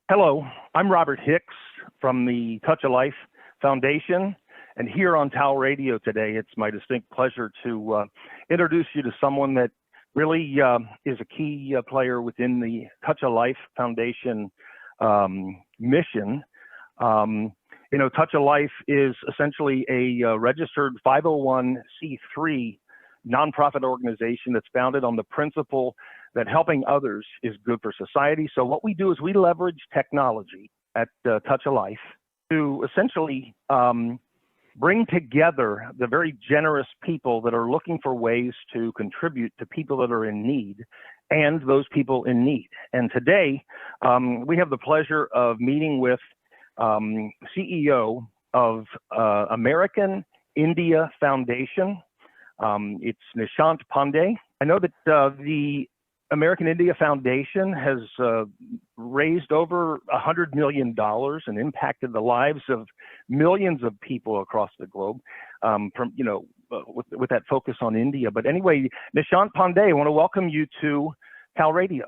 Hello, I'm Robert Hicks from the Touch of Life Foundation, and here on TAL Radio today, it's my distinct pleasure to introduce you to someone that really is a key player within the Touch of Life Foundation mission. Touch of Life is essentially a registered 501c3 nonprofit organization that's founded on the principle that helping others is good for society. So what we do is we leverage technology at Touch of Life to essentially bring together the very generous people that are looking for ways to contribute to people that are in need and those people in need. And today, we have the pleasure of meeting with CEO of American India Foundation. It's Nishant Pandey. I know that the American India Foundation has raised over $100 million and impacted the lives of millions of people across the globe with that focus on India. But anyway, Nishant Pandey, I want to welcome you to TAL Radio.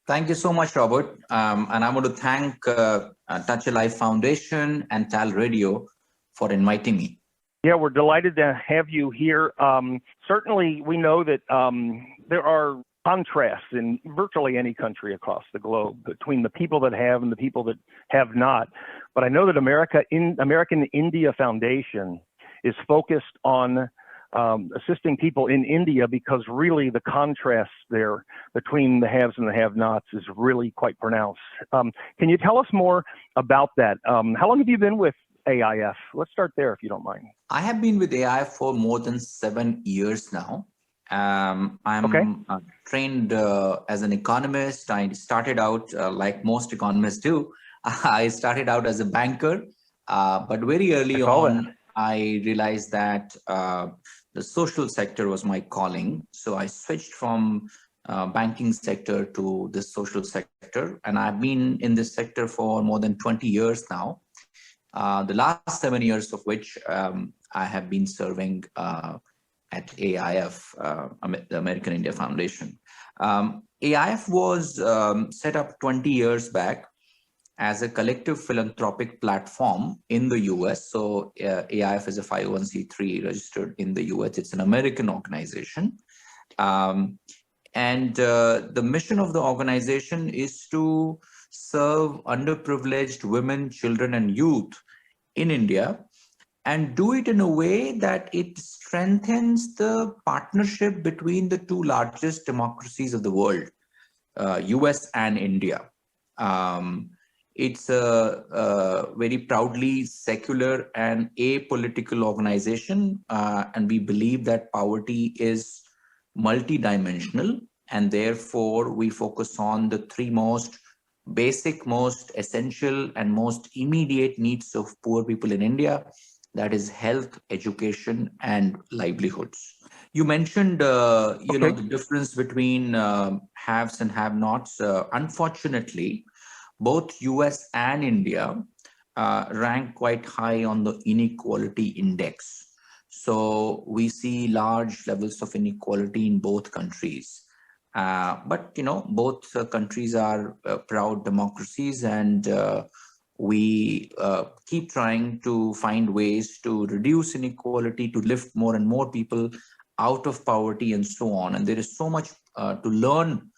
Thank you so much, Robert. And I want to thank Touch of Life Foundation and TAL Radio for inviting me. Yeah, we're delighted to have you here. Certainly, we know that there are contrasts in virtually any country across the globe between the people that have and the people that have not. But I know that American India Foundation is focused on assisting people in India because really the contrast there between the haves and the have-nots is really quite pronounced. Can you tell us more about that? How long have you been with AIF? Let's start there if you don't mind. I have been with AIF for more than 7 years now. I'm trained as an economist. I started out like most economists do. I started out as a banker, but very early on, I realized that the social sector was my calling. So I switched from banking sector to the social sector, and I've been in this sector for more than 20 years now. The last 7 years of which I have been serving at AIF, the American India Foundation. AIF was set up 20 years back as a collective philanthropic platform in the US. So AIF is a 501c3 registered in the US. It's an American organization. And the mission of the organization is to serve underprivileged women, children, and youth in India, and do it in a way that it strengthens the partnership between the two largest democracies of the world, US and India. It's a very proudly secular and apolitical organization, and we believe that poverty is multidimensional, and therefore we focus on the three most basic, most essential, and most immediate needs of poor people in India. That is health, education, and livelihoods. You mentioned, the difference between haves and have-nots. Unfortunately, both US and India rank quite high on the inequality index. So we see large levels of inequality in both countries. But both countries are proud democracies, and we keep trying to find ways to reduce inequality, to lift more and more people out of poverty, and so on. And there is so much to learn,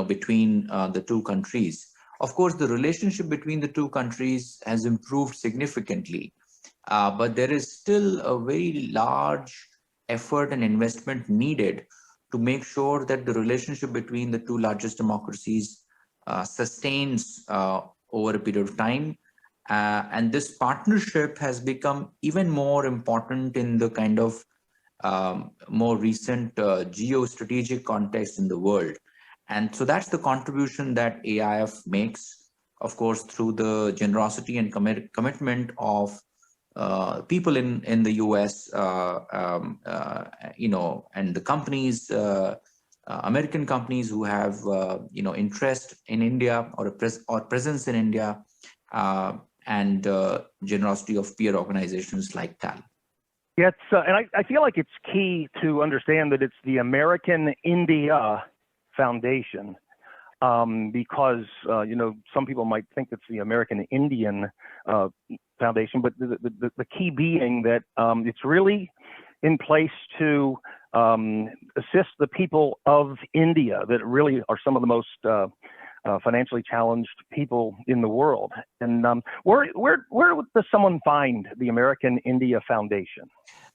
between the two countries. Of course, the relationship between the two countries has improved significantly, but there is still a very large effort and investment needed to make sure that the relationship between the two largest democracies sustains over a period of time. And this partnership has become even more important in the kind of more recent geostrategic context in the world. And so that's the contribution that AIF makes, of course, through the generosity and commitment of people in the US, and the companies, American companies who have, interest in India or presence in India, and generosity of peer organizations like TAL. Yeah, and I feel like it's key to understand that it's the American India Foundation, because some people might think it's the American Indian Foundation, but the key being that it's really in place to assist the people of India that really are some of the most financially challenged people in the world. And where does someone find the American India Foundation?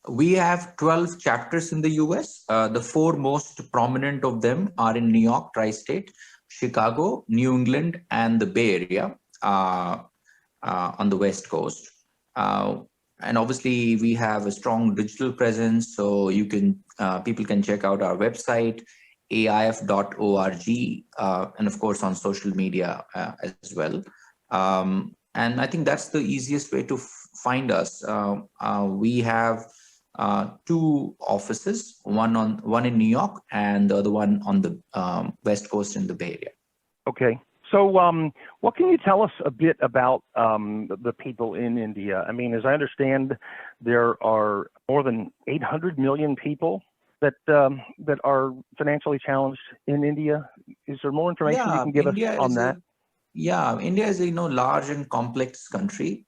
We have 12 chapters in the US. The four most prominent of them are in New York, Tri-State, Chicago, New England, and the Bay Area on the West Coast. And obviously, we have a strong digital presence, so people can check out our website, aif.org, and of course on social media as well. And I think that's the easiest way to find us. We have two offices, one in New York and the other one on the West Coast in the Bay Area. Okay. So what can you tell us a bit about the people in India? I mean, as I understand, there are more than 800 million people that are financially challenged in India. Is there more information you can give us on that? India is a large and complex country,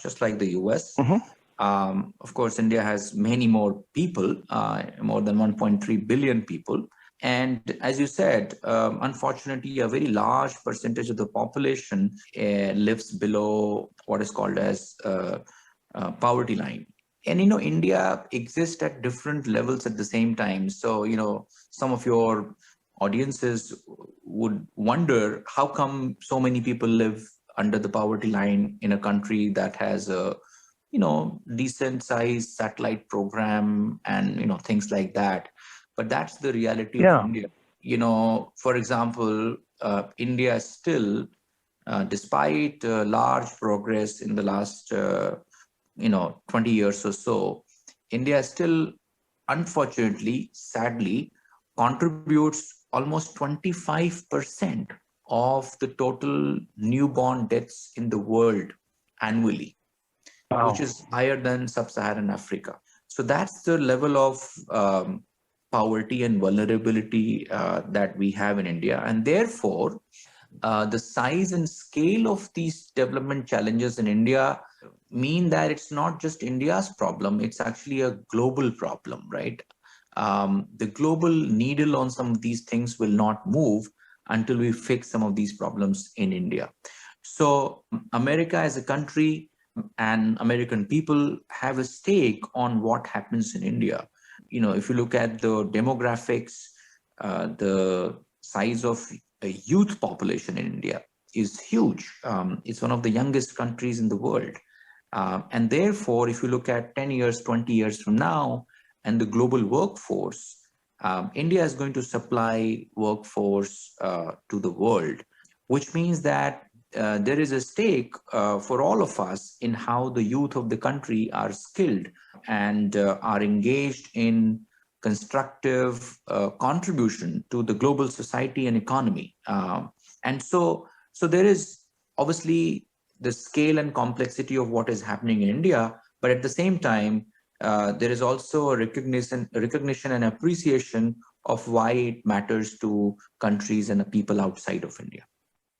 just like the US. Mm-hmm. Of course, India has many more people, more than 1.3 billion people. And as you said, unfortunately, a very large percentage of the population lives below what is called as poverty line. And, India exists at different levels at the same time. So, some of your audiences would wonder, how come so many people live under the poverty line in a country that has a, decent sized satellite program and, things like that. But that's the reality of India. For example, India still, despite large progress in the last 20 years or so, India still, unfortunately, sadly, contributes almost 25% of the total newborn deaths in the world annually, which is higher than sub-Saharan Africa. So that's the level of poverty and vulnerability that we have in India. And therefore, the size and scale of these development challenges in India mean that it's not just India's problem, it's actually a global problem, right? The global needle on some of these things will not move until we fix some of these problems in India. So America as a country and American people have a stake on what happens in India. If you look at the demographics, the size of a youth population in India is huge. It's one of the youngest countries in the world. And therefore, if you look at 10 years, 20 years from now, and the global workforce, India is going to supply workforce to the world, which means that there is a stake for all of us in how the youth of the country are skilled and are engaged in constructive contribution to the global society and economy. And so there is obviously the scale and complexity of what is happening in India, but at the same time, there is also a recognition and appreciation of why it matters to countries and people outside of India.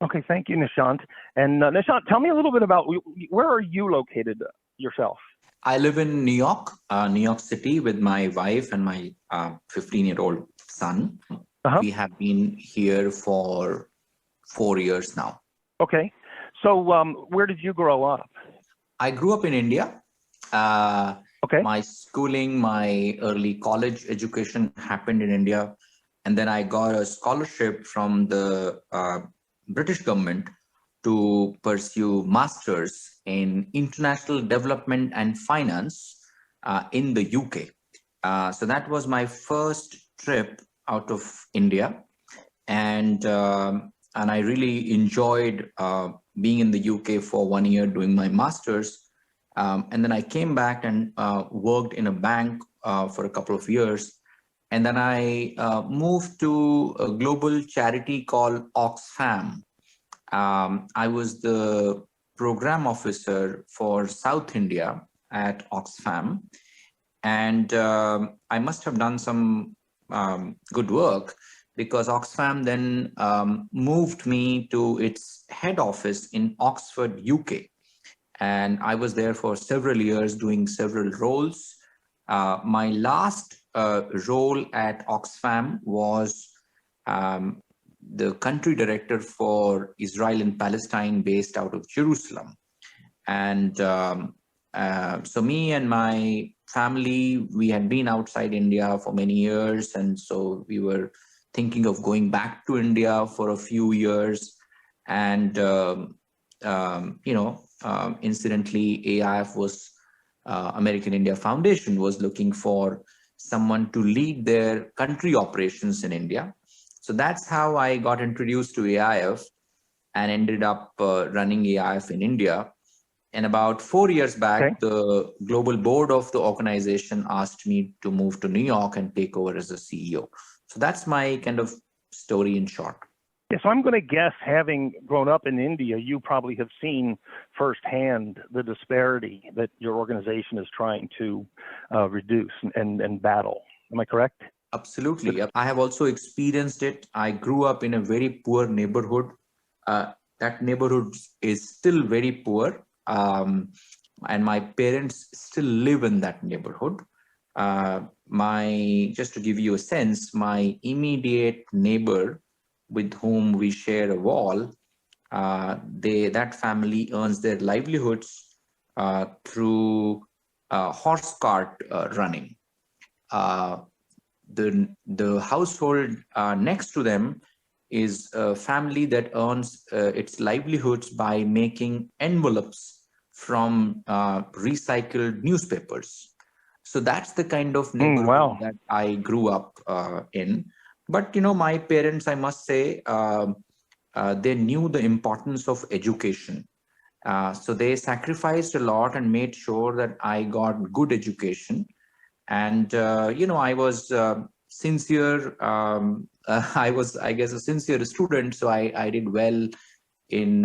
Okay, thank you, Nishant. And Nishant, tell me a little bit about where are you located yourself? I live in New York City with my wife and my 15-year-old son. Uh-huh. We have been here for 4 years now. Okay. So where did you grow up? I grew up in India. Okay. My schooling, my early college education happened in India. And then I got a scholarship from the British government to pursue masters in international development and finance in the UK. So that was my first trip out of India, and I really enjoyed being in the UK for 1 year doing my masters, and then I came back and worked in a bank for a couple of years. And then I moved to a global charity called Oxfam. I was the program officer for South India at Oxfam. And I must have done some good work, because Oxfam then moved me to its head office in Oxford, UK. And I was there for several years doing several roles. My last role at Oxfam was the country director for Israel and Palestine, based out of Jerusalem. And so me and my family, we had been outside India for many years. And so we were thinking of going back to India for a few years. And, incidentally, AIF was, American India Foundation was looking for someone to lead their country operations in India. So that's how I got introduced to AIF and ended up running AIF in India. And about 4 years back, the global board of the organization asked me to move to New York and take over as a CEO. So that's my kind of story in short. Yeah, so I'm going to guess, having grown up in India, you probably have seen firsthand the disparity that your organization is trying to reduce and battle. Am I correct? Absolutely. I have also experienced it. I grew up in a very poor neighborhood. That neighborhood is still very poor. And my parents still live in that neighborhood. Just to give you a sense, my immediate neighbor with whom we share a wall, that family earns their livelihoods through horse cart running. The household next to them is a family that earns its livelihoods by making envelopes from recycled newspapers. So that's the kind of neighborhood that I grew up in. But, my parents, I must say, they knew the importance of education. So they sacrificed a lot and made sure that I got good education. And, I was sincere. I was, I guess, a sincere student. So I did well in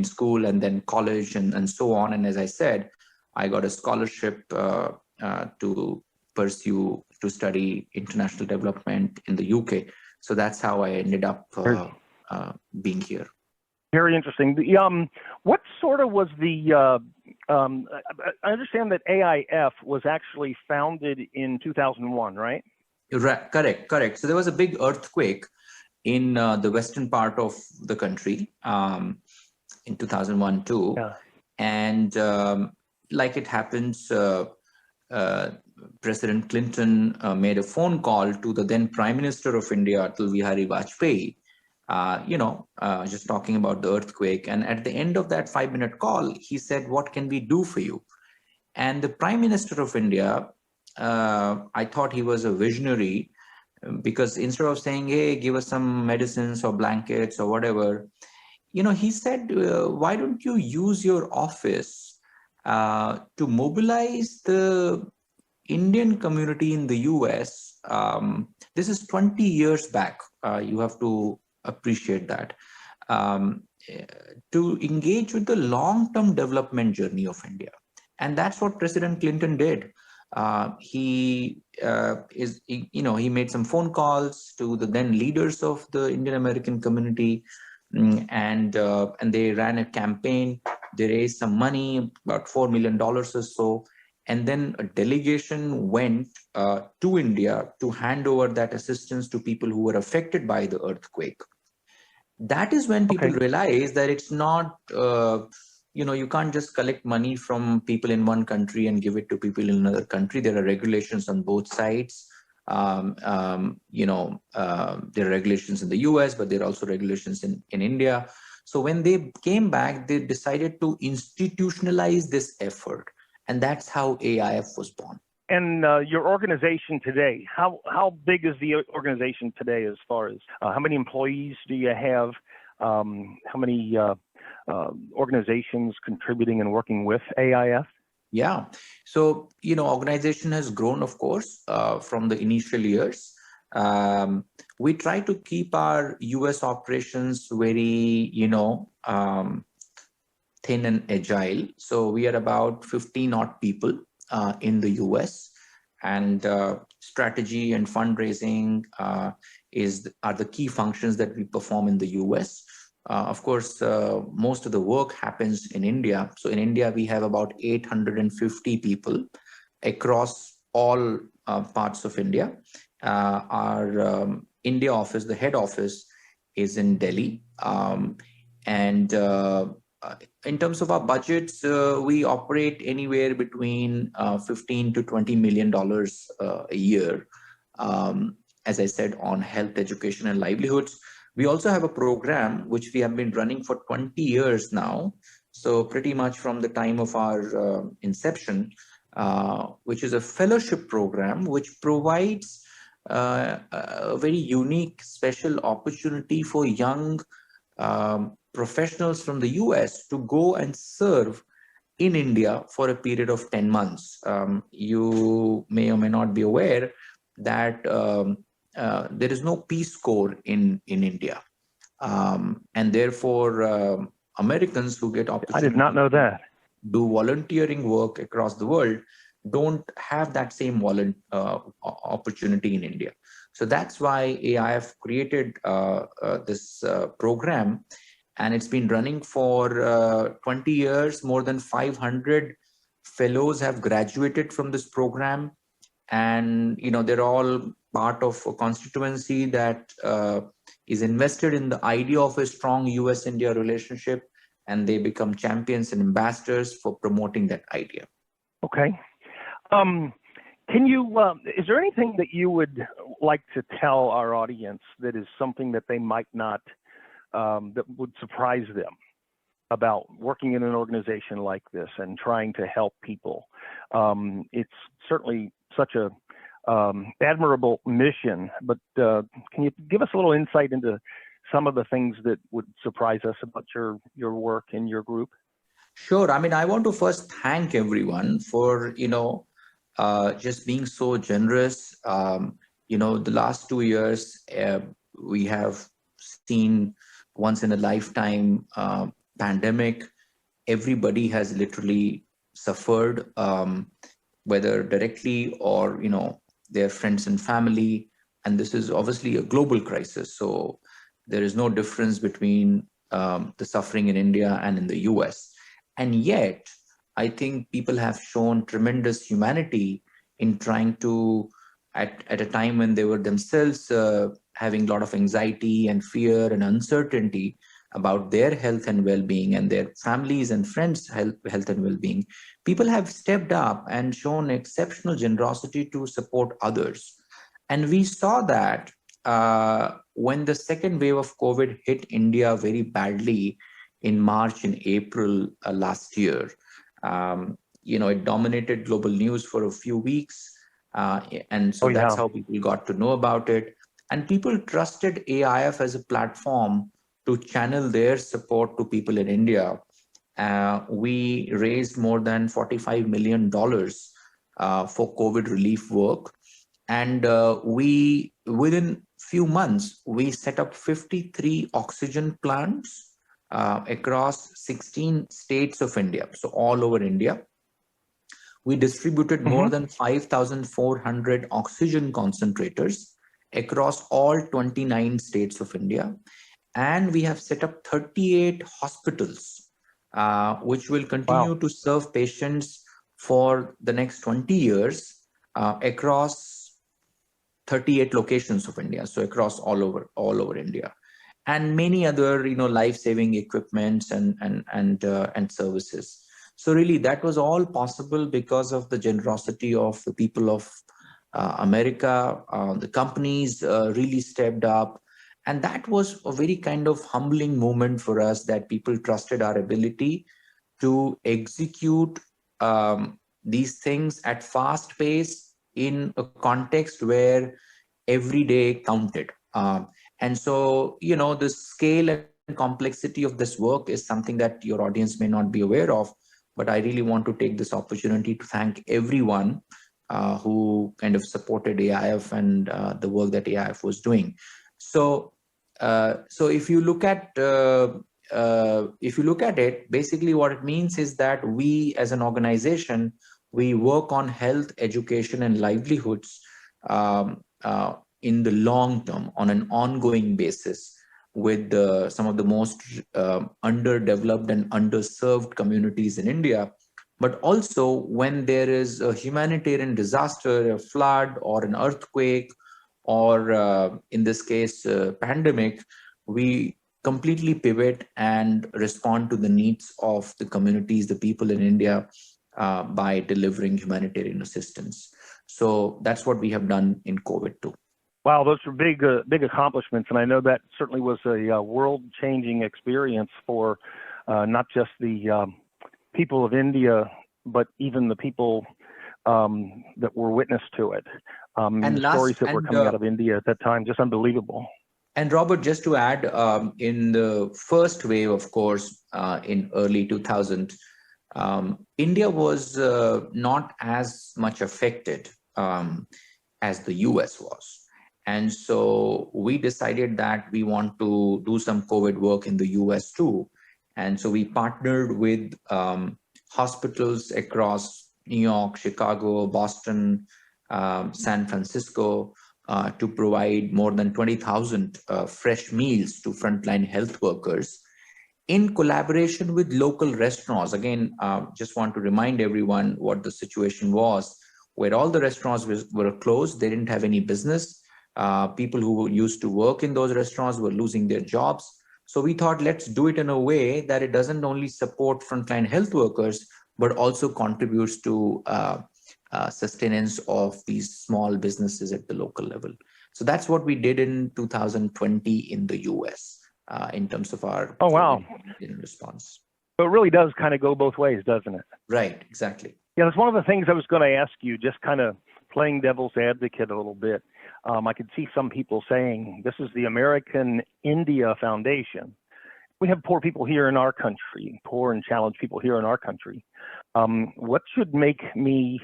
school and then college and so on. And as I said, I got a scholarship to study international development in the UK. So that's how I ended up being here. Very interesting. What sort of was the, I understand that AIF was actually founded in 2001, right? Correct. So there was a big earthquake in the western part of the country in 2001 too. Yeah. And like it happens, President Clinton made a phone call to the then Prime Minister of India, Atal Bihari Vajpayee, just talking about the earthquake. And at the end of that 5-minute call, he said, "What can we do for you?" And the Prime Minister of India, I thought he was a visionary, because instead of saying, "Hey, give us some medicines or blankets or whatever," he said, "Why don't you use your office to mobilize the Indian community in the US?" This is 20 years back. You have to appreciate that. To engage with the long-term development journey of India. And that's what President Clinton did. He made some phone calls to the then leaders of the Indian American community, and they ran a campaign. They raised some money, about $4 million or so. And then a delegation went to India to hand over that assistance to people who were affected by the earthquake. That is when people realize that it's not, you can't just collect money from people in one country and give it to people in another country. There are regulations on both sides. There are regulations in the US, but there are also regulations in India. So when they came back, they decided to institutionalize this effort. And that's how AIF was born. And your organization today, how big is the organization today as far as how many employees do you have? How many organizations contributing and working with AIF? Yeah. So, organization has grown, of course, from the initial years. We try to keep our US operations very, thin and agile. So we are about 15 odd people. in the US, and strategy and fundraising are the key functions that we perform in the US. Of course, most of the work happens in India. So in India, we have about 850 people across all parts of India. Our India office, the head office, is in Delhi. And in terms of our budgets, we operate anywhere between $15 to $20 million a year, as I said, on health, education, and livelihoods. We also have a program which we have been running for 20 years now. So pretty much from the time of our inception, which is a fellowship program, which provides a very unique, special opportunity for young professionals from the US to go and serve in India for a period of 10 months. You may or may not be aware that there is no Peace Corps in India. And therefore, Americans who get opportunity I did not know that. do volunteering work across the world don't have that same opportunity in India. So that's why AIF created this program, and it's been running for 20 years. More than 500 fellows have graduated from this program, and they're all part of a constituency that is invested in the idea of a strong US-India relationship, and they become champions and ambassadors for promoting that idea. Okay. Can you, is there anything that you would like to tell our audience that is something that they might not, that would surprise them about working in an organization like this and trying to help people? It's certainly such a admirable mission, but can you give us a little insight into some of the things that would surprise us about your work and your group? Sure. I mean, I want to first thank everyone for, just being so generous. The last 2 years, we have seen once in a lifetime pandemic. Everybody has literally suffered, whether directly or, their friends and family. And this is obviously a global crisis. So there is no difference between the suffering in India and in the US. And yet, I think people have shown tremendous humanity in trying to, at a time when they were themselves having a lot of anxiety and fear and uncertainty about their health and well-being and their families and friends' health and well-being, people have stepped up and shown exceptional generosity to support others. And we saw that when the second wave of COVID hit India very badly in March and April last year. It dominated global news for a few weeks. And so that's how people got to know about it. And people trusted AIF as a platform to channel their support to people in India. We raised more than $45 million for COVID relief work. And within few months, we set up 53 oxygen plants across 16 states of India, so all over India. We distributed more than 5,400 oxygen concentrators across all 29 states of India. And we have set up 38 hospitals, which will continue to serve patients for the next 20 years across 38 locations of India, so across all over India. And many other, life-saving equipments and services. So really, that was all possible because of the generosity of the people of America. The companies really stepped up, and that was a very kind of humbling moment for us, that people trusted our ability to execute these things at fast pace in a context where every day counted. And so, the scale and complexity of this work is something that your audience may not be aware of, but I really want to take this opportunity to thank everyone who kind of supported AIF and the work that AIF was doing. So if you look at it, basically what it means is that we as an organization we work on health, education, and livelihoods in the long term on an ongoing basis with some of the most underdeveloped and underserved communities in India. But also when there is a humanitarian disaster, a flood or an earthquake, or in this case, pandemic, we completely pivot and respond to the needs of the communities, the people in India, by delivering humanitarian assistance. So that's what we have done in COVID too. Wow, those are big accomplishments, and I know that certainly was a world-changing experience for not just the people of India, but even the people that were witness to it. And the stories that were coming out of India at that time, just unbelievable. And Robert, just to add, in the first wave, of course, in early 2000, India was not as much affected as the US was. And so we decided that we want to do some COVID work in the US too. And so we partnered with hospitals across New York, Chicago, Boston, San Francisco, to provide more than 20,000 fresh meals to frontline health workers in collaboration with local restaurants. Again, just want to remind everyone what the situation was, where all the restaurants were closed. They didn't have any business. People who used to work in those restaurants were losing their jobs. So we thought, let's do it in a way that it doesn't only support frontline health workers, but also contributes to sustenance of these small businesses at the local level. So that's what we did in 2020 in the US in terms of our response. So it really does kind of go both ways, doesn't it? Right, exactly. Yeah, that's one of the things I was going to ask you, just kind of playing devil's advocate a little bit. I could see some people saying, this is the American India Foundation. We have poor people here in our country, poor and challenged people here in our country. What should make me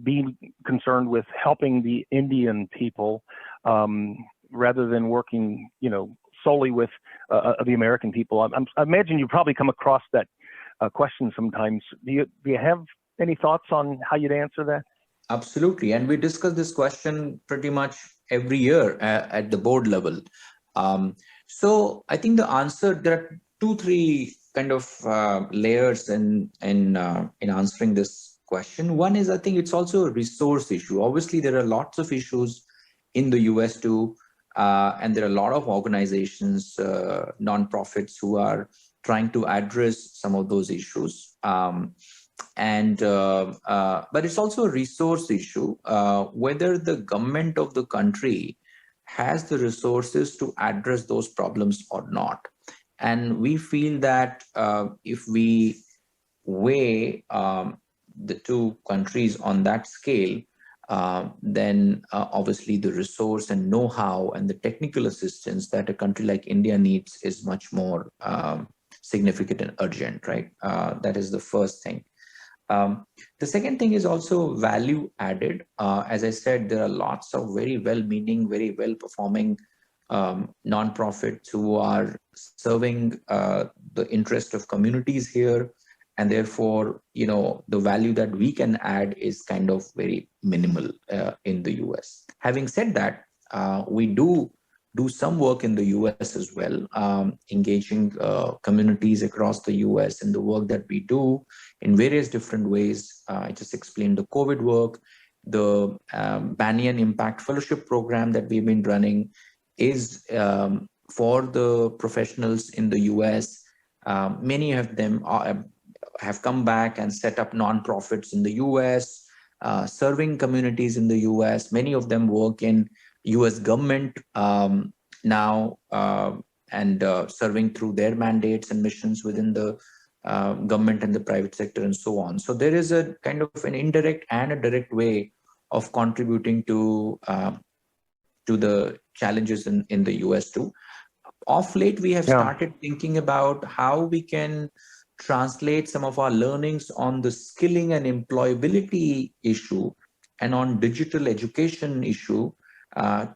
be concerned with helping the Indian people rather than working, solely with the American people? I imagine you probably come across that question sometimes. Do you have any thoughts on how you'd answer that? Absolutely. And we discuss this question pretty much every year at the board level. So I think the answer, there are 2-3 kind of layers in answering this question. One is, I think it's also a resource issue. Obviously, there are lots of issues in the US too, and there are a lot of organizations, nonprofits, who are trying to address some of those issues. But it's also a resource issue, whether the government of the country has the resources to address those problems or not. And we feel that if we weigh the two countries on that scale, then obviously the resource and know-how and the technical assistance that a country like India needs is much more significant and urgent, right? That is the first thing. The second thing is also value added. As I said, there are lots of very well-meaning, very well-performing nonprofits who are serving the interest of communities here, and therefore, the value that we can add is kind of very minimal in the US. Having said that, we do some work in the US as well, engaging communities across the US in the work that we do in various different ways. I just explained the COVID work. The Banyan Impact Fellowship program that we've been running is for the professionals in the US. Many of them have come back and set up nonprofits in the US, serving communities in the US. Many of them work in US government now, and serving through their mandates and missions within the government and the private sector and so on. So there is a kind of an indirect and a direct way of contributing to the challenges in the US too. Of late, we have started thinking about how we can translate some of our learnings on the skilling and employability issue and on digital education issue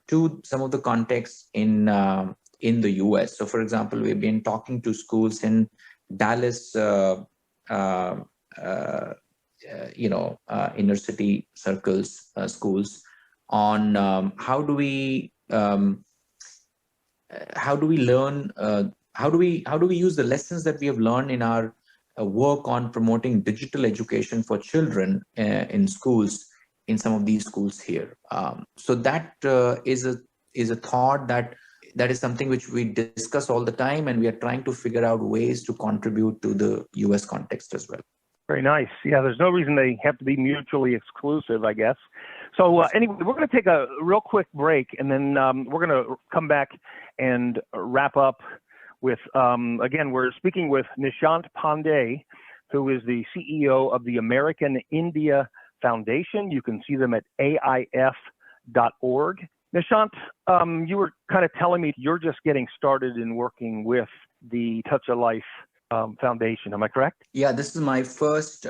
to some of the contexts in the US. So, for example, we've been talking to schools in Dallas, inner city circles, schools, on how do we learn, how do we use the lessons that we have learned in our work on promoting digital education for children in schools, in some of these schools here. So that is a thought that is something which we discuss all the time, and we are trying to figure out ways to contribute to the US context as well. Very nice. Yeah, there's no reason they have to be mutually exclusive, I guess. So anyway, we're going to take a real quick break, and then we're going to come back and wrap up with, again, we're speaking with Nishant Pandey, who is the CEO of the American India Foundation. You can see them at AIF.org. Nishant, you were kind of telling me you're just getting started in working with the Touch of Life Foundation. Am I correct? Yeah, this is my first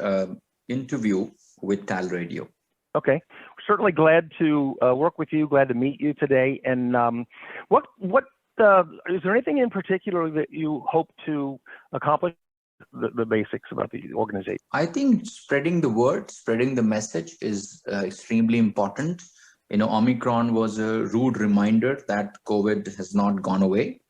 interview with TAL Radio. Okay, certainly glad to work with you. Glad to meet you today. And what is there anything in particular that you hope to accomplish? The basics about the organization. I think spreading the word, spreading the message is extremely important. Omicron was a rude reminder that COVID has not gone away.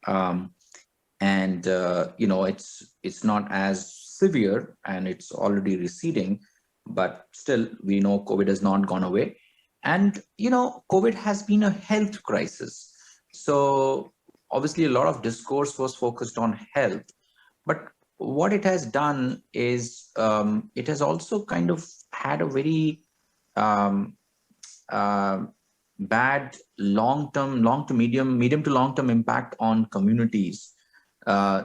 It's not as severe, and it's already receding, but still we know COVID has not gone away. And COVID has been a health crisis, so obviously a lot of discourse was focused on health, but what it has done is it has also kind of had a very bad medium to long-term impact on communities.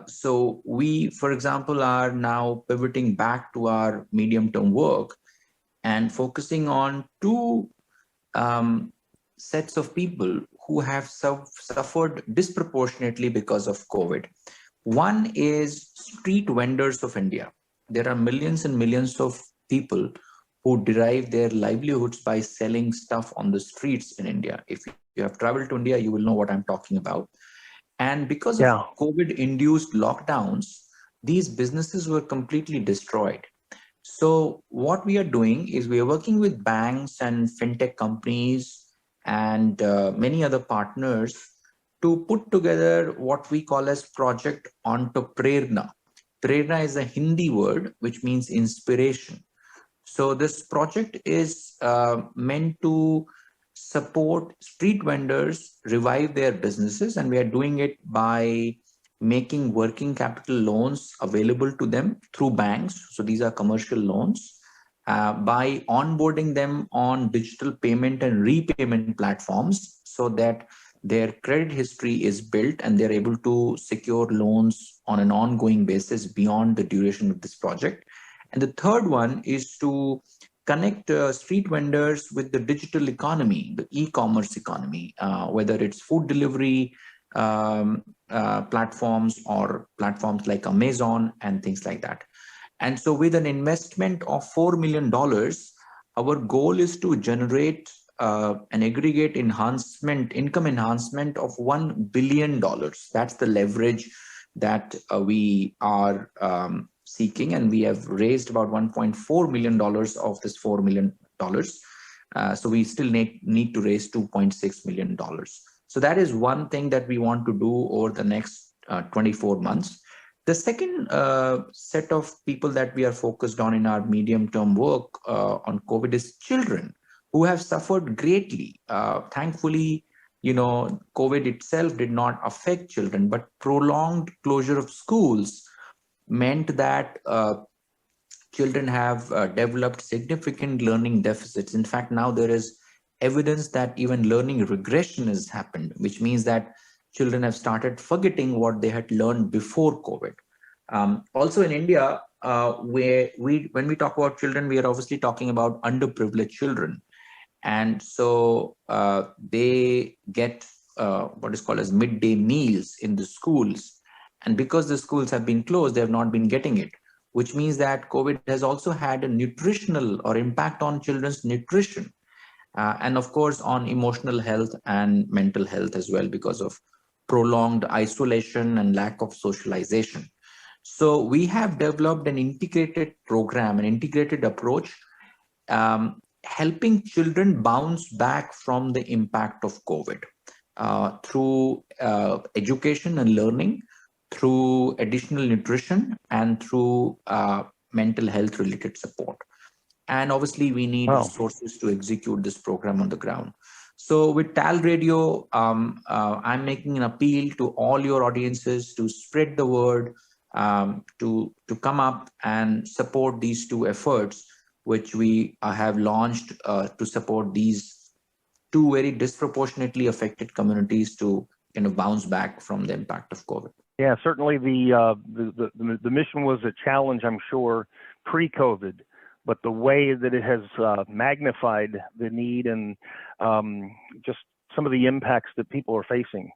So we, for example, are now pivoting back to our medium-term work and focusing on two sets of people who have suffered disproportionately because of COVID. One is street vendors of India. There are millions and millions of people who derive their livelihoods by selling stuff on the streets in India. If you have traveled to India, you will know what I'm talking about. And because of COVID-induced lockdowns, these businesses were completely destroyed. So what we are doing is we are working with banks and fintech companies and many other partners to put together what we call as Project Prerna. Prerna is a Hindi word which means inspiration. So this project is meant to support street vendors revive their businesses, and we are doing it by making working capital loans available to them through banks. So these are commercial loans, by onboarding them on digital payment and repayment platforms so that their credit history is built and they're able to secure loans on an ongoing basis beyond the duration of this project. And the third one is to connect street vendors with the digital economy, the e-commerce economy, whether it's food delivery platforms or platforms like Amazon and things like that. And so with an investment of $4 million, our goal is to generate an aggregate income enhancement of $1 billion. That's the leverage that we are seeking, and we have raised about $1.4 million of this $4 million. So we still need to raise $2.6 million. So that is one thing that we want to do over the next 24 months. The second set of people that we are focused on in our medium-term work on COVID is children who have suffered greatly. Thankfully, COVID itself did not affect children, but prolonged closure of schools meant that children have developed significant learning deficits. In fact, now there is evidence that even learning regression has happened, which means that children have started forgetting what they had learned before COVID. Also in India, when we talk about children, we are obviously talking about underprivileged children. And so they get what is called as midday meals in the schools. And because the schools have been closed, they have not been getting it, which means that COVID has also had a nutritional or impact on children's nutrition. And of course, on emotional health and mental health as well, because of prolonged isolation and lack of socialization. So we have developed an integrated program, an integrated approach helping children bounce back from the impact of COVID through education and learning, through additional nutrition, and through mental health related support. And obviously, we need resources to execute this program on the ground. So with TAL Radio, I'm making an appeal to all your audiences to spread the word, to come up and support these two efforts, which we have launched to support these two very disproportionately affected communities to kind of bounce back from the impact of COVID. Yeah, certainly the mission was a challenge, I'm sure, pre-COVID, but the way that it has magnified the need and just some of the impacts that people are facing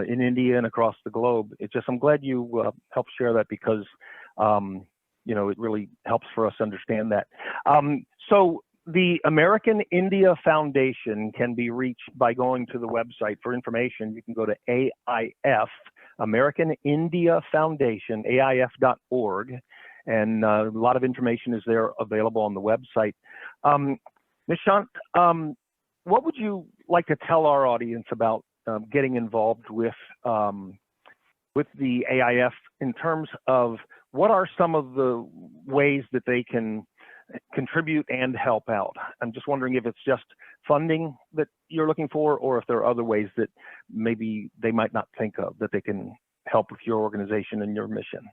in India and across the globe. I'm glad you helped share that because, it really helps for us understand that. So the American India Foundation can be reached by going to the website. For information, you can go to AIF, American India Foundation, AIF.org. And a lot of information is there available on the website. Nishant, what would you like to tell our audience about getting involved with the AIF in terms of what are some of the ways that they can contribute and help out? I'm just wondering if it's just funding that you're looking for, or if there are other ways that maybe they might not think of that they can help with your organization and your mission.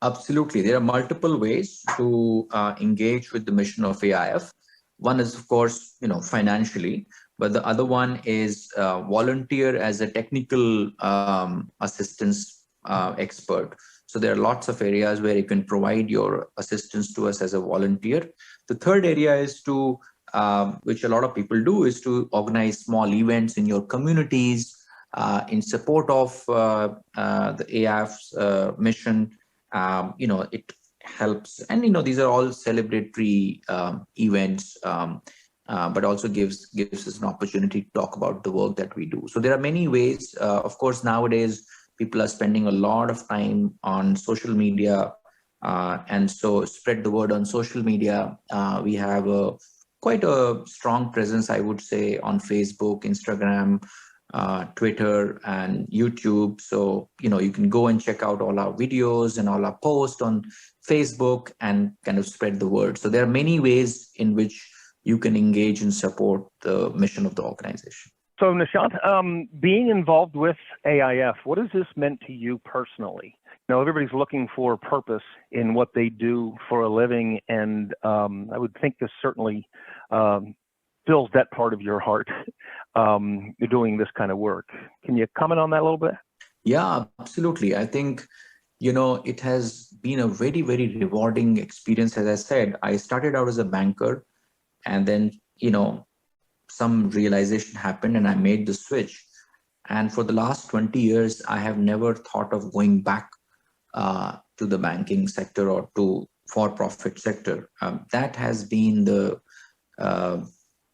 Absolutely. There are multiple ways to engage with the mission of AIF. One is, of course, financially, but the other one is volunteer as a technical assistance expert. So there are lots of areas where you can provide your assistance to us as a volunteer. The third area is to, which a lot of people do, is to organize small events in your communities in support of the AIF's mission. It helps, and these are all celebratory events, but also gives us an opportunity to talk about the work that we do. So there are many ways. Of course, nowadays people are spending a lot of time on social media, and so spread the word on social media. We have quite a strong presence, I would say, on Facebook, Instagram, Twitter, and YouTube. So, you can go and check out all our videos and all our posts on Facebook and kind of spread the word. So there are many ways in which you can engage and support the mission of the organization. So Nishant, being involved with AIF, what has this meant to you personally? Everybody's looking for purpose in what they do for a living, and I would think this certainly fills that part of your heart. You're doing this kind of work. Can you comment on that a little bit? Yeah, absolutely. I think, it has been a very, very rewarding experience. As I said, I started out as a banker, and then, some realization happened and I made the switch. And for the last 20 years, I have never thought of going back to the banking sector or to for-profit sector. That has been the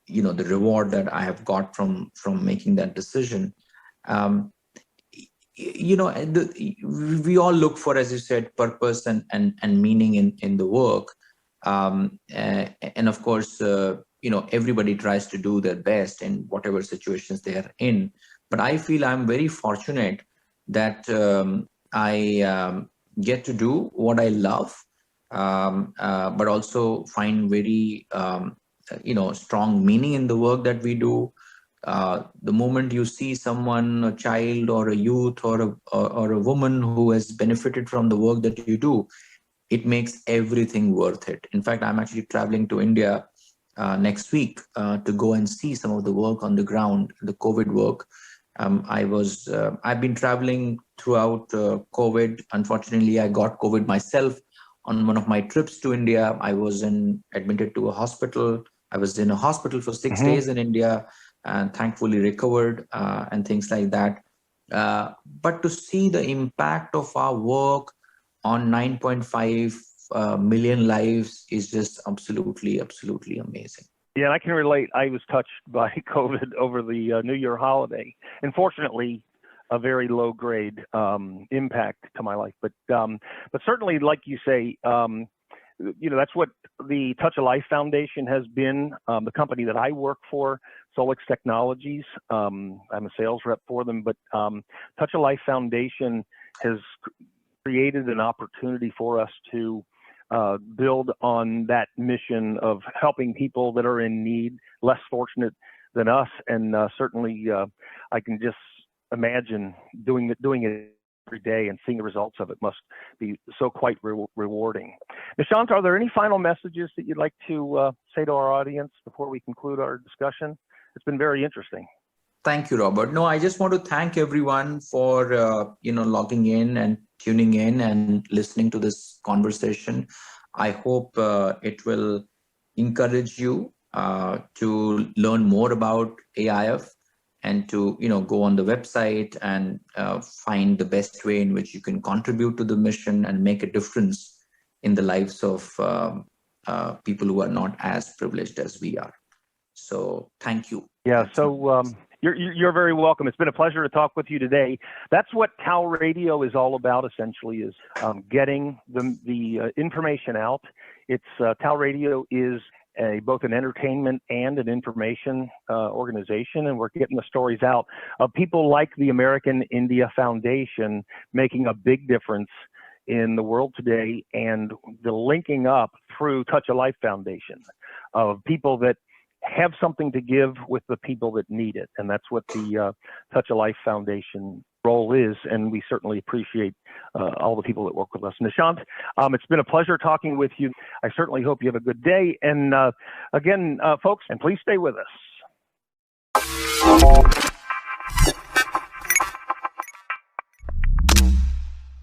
reward that I have got from making that decision. We all look for, as you said, purpose and meaning in the work. And of course, everybody tries to do their best in whatever situations they are in. But I feel I'm very fortunate that I get to do what I love, but also find very strong meaning in the work that we do. The moment you see someone, a child or a youth or a woman who has benefited from the work that you do, it makes everything worth it. In fact, I'm actually traveling to India next week to go and see some of the work on the ground, the COVID work. I've been traveling throughout COVID. Unfortunately, I got COVID myself on one of my trips to India. I was admitted to a hospital. I was in a hospital for 6 days in India, and thankfully recovered and things like that. But to see the impact of our work on 9.5 million lives is just absolutely, absolutely amazing. Yeah, and I can relate. I was touched by COVID over the New Year holiday. Unfortunately, a very low grade impact to my life. But certainly, like you say, that's what the Touch of Life Foundation has been. The company that I work for, Solix Technologies, I'm a sales rep for them, but Touch of Life Foundation has created an opportunity for us to build on that mission of helping people that are in need, less fortunate than us, and certainly I can just imagine doing it every day and seeing the results of it must be so quite rewarding. Nishanth, are there any final messages that you'd like to say to our audience before we conclude our discussion? It's been very interesting. Thank you, Robert. No, I just want to thank everyone for logging in and tuning in and listening to this conversation. I hope it will encourage you to learn more about AIF and to go on the website and find the best way in which you can contribute to the mission and make a difference in the lives of people who are not as privileged as we are. So thank you. Yeah, so you're very welcome. It's been a pleasure to talk with you today. That's what TAL Radio is all about, essentially, is getting the information out. TAL Radio is both an entertainment and an information organization, and we're getting the stories out of people like the American India Foundation making a big difference in the world today, and the linking up through Touch of Life Foundation of people that have something to give with the people that need it. And that's what the Touch of Life Foundation role is. And we certainly appreciate all the people that work with us. Nishanth, it's been a pleasure talking with you. I certainly hope you have a good day. And again, folks, and please stay with us.